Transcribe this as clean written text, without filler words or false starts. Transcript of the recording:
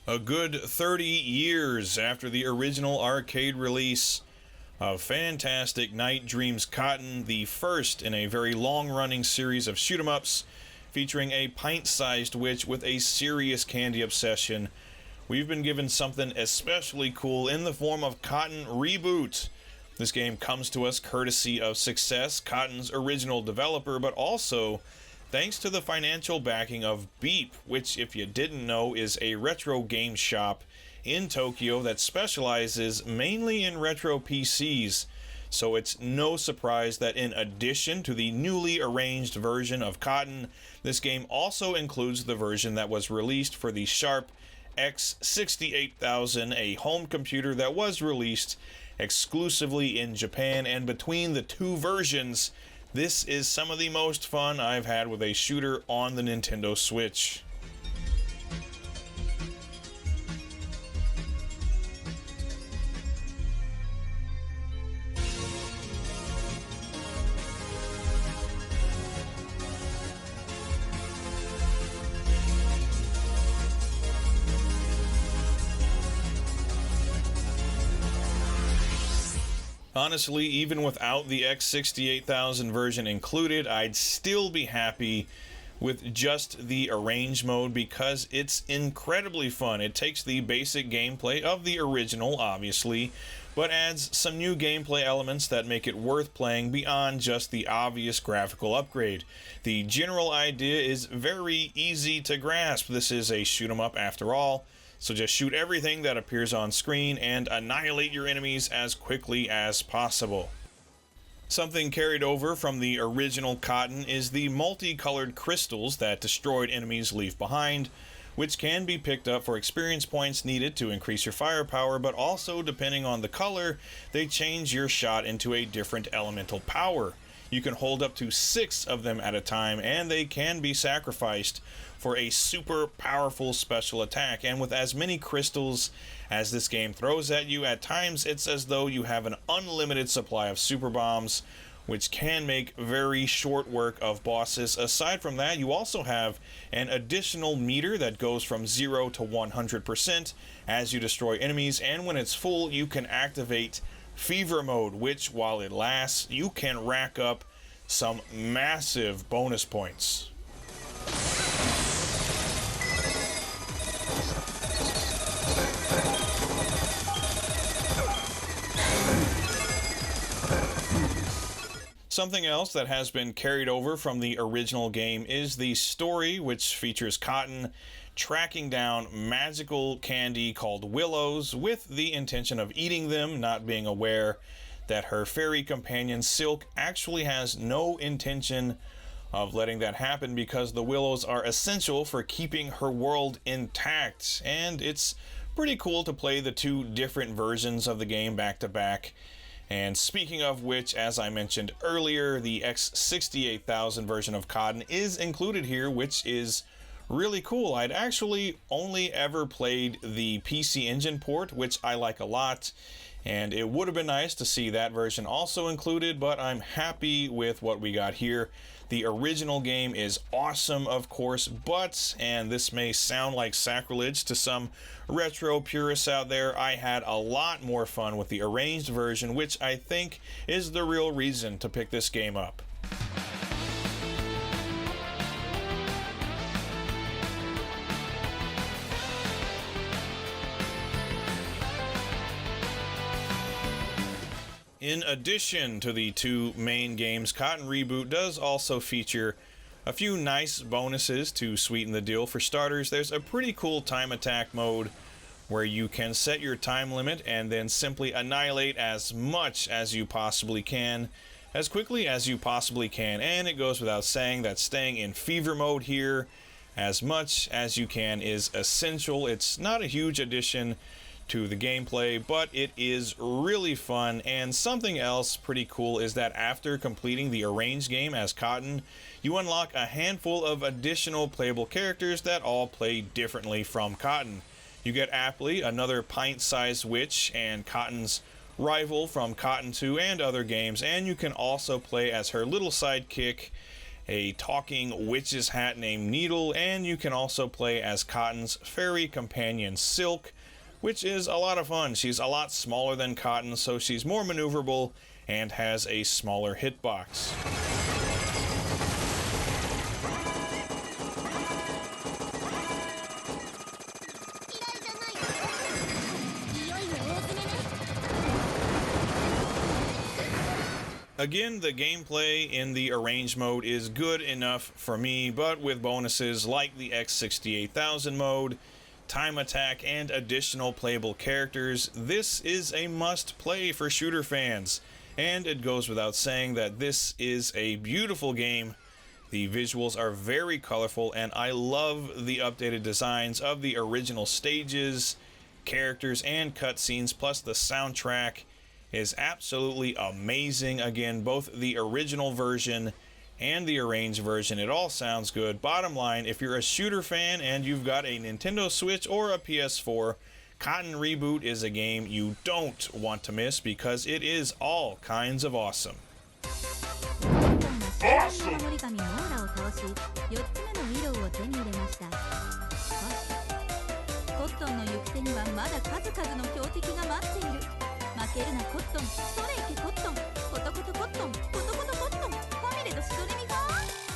A good 30 years after the original arcade release of Fantastic Night Dreams Cotton, the first in a very long-running series of shoot-'em-ups featuring a pint-sized witch with a serious candy obsession, we've been given something especially cool in the form of Cotton Reboot. This game comes to us courtesy of Success, Cotton's original developer, but also thanks to the financial backing of Beep, which, if you didn't know, is a retro game shop in Tokyo that specializes mainly in retro PCs. So it's no surprise that in addition to the newly arranged version of Cotton, this game also includes the version that was released for the Sharp X68000, a home computer that was released exclusively in Japan, and between the two versions, this is some of the most fun I've had with a shooter on the Nintendo Switch. Honestly, even without the X68000 version included, I'd still be happy with just the arrange mode because it's incredibly fun. It takes the basic gameplay of the original, obviously, but adds some new gameplay elements that make it worth playing beyond just the obvious graphical upgrade. The general idea is very easy to grasp. This is a shoot-'em-up after all. So just shoot everything that appears on screen and annihilate your enemies as quickly as possible. Something carried over from the original Cotton is the multicolored crystals that destroyed enemies leave behind, which can be picked up for experience points needed to increase your firepower, but also, depending on the color, they change your shot into a different elemental power. You can hold up to 6 of them at a time, and they can be sacrificed for a super powerful special attack. And with as many crystals as this game throws at you, at times it's as though you have an unlimited supply of super bombs, which can make very short work of bosses. Aside from that, you also have an additional meter that goes from 0 to 100% as you destroy enemies, and when it's full, you can activate Fever Mode, which, while it lasts, you can rack up some massive bonus points. Something else that has been carried over from the original game is the story, which features Cotton tracking down magical candy called willows with the intention of eating them, not being aware that her fairy companion Silk actually has no intention of letting that happen because the willows are essential for keeping her world intact. And it's pretty cool to play the two different versions of the game back to back. And speaking of which, as I mentioned earlier, the X68000 version of Cotton is included here, which is really cool. I'd actually only ever played the PC Engine port, which I like a lot, and it would have been nice to see that version also included, but I'm happy with what we got here. The original game is awesome, of course, but, and this may sound like sacrilege to some retro purists out there, I had a lot more fun with the arranged version, which I think is the real reason to pick this game up. In addition to the two main games, Cotton Reboot does also feature a few nice bonuses to sweeten the deal. For starters, there's a pretty cool time attack mode where you can set your time limit and then simply annihilate as much as you possibly can, as quickly as you possibly can. And it goes without saying that staying in fever mode here as much as you can is essential. It's not a huge addition to the gameplay, but it is really fun. And something else pretty cool is that after completing the arranged game as Cotton, you unlock a handful of additional playable characters that all play differently from Cotton. You get Aptly, another pint-sized witch and Cotton's rival from Cotton 2 and other games, and you can also play as her little sidekick a talking witch's hat named Needle, and you can also play as Cotton's fairy companion Silk, which is a lot of fun. She's a lot smaller than Cotton, so she's more maneuverable and has a smaller hitbox. Again, the gameplay in the arrange mode is good enough for me, but with bonuses like the X68000 mode, time attack, and additional playable characters, this is a must-play for shooter fans. And it goes without saying that this is a beautiful game. The visuals are very colorful, and I love the updated designs of the original stages, characters, and cutscenes, plus the soundtrack is absolutely amazing. Again, both the original version and the arranged version, it all sounds good. Bottom line, if you're a shooter fan and you've got a Nintendo Switch or a PS4, Cotton Reboot is a game you don't want to miss because it is all kinds of awesome. Awesome! 負けるなコットン、それいけコットン、コトコトコットン、コトコトコットン、ファミレとしどれみか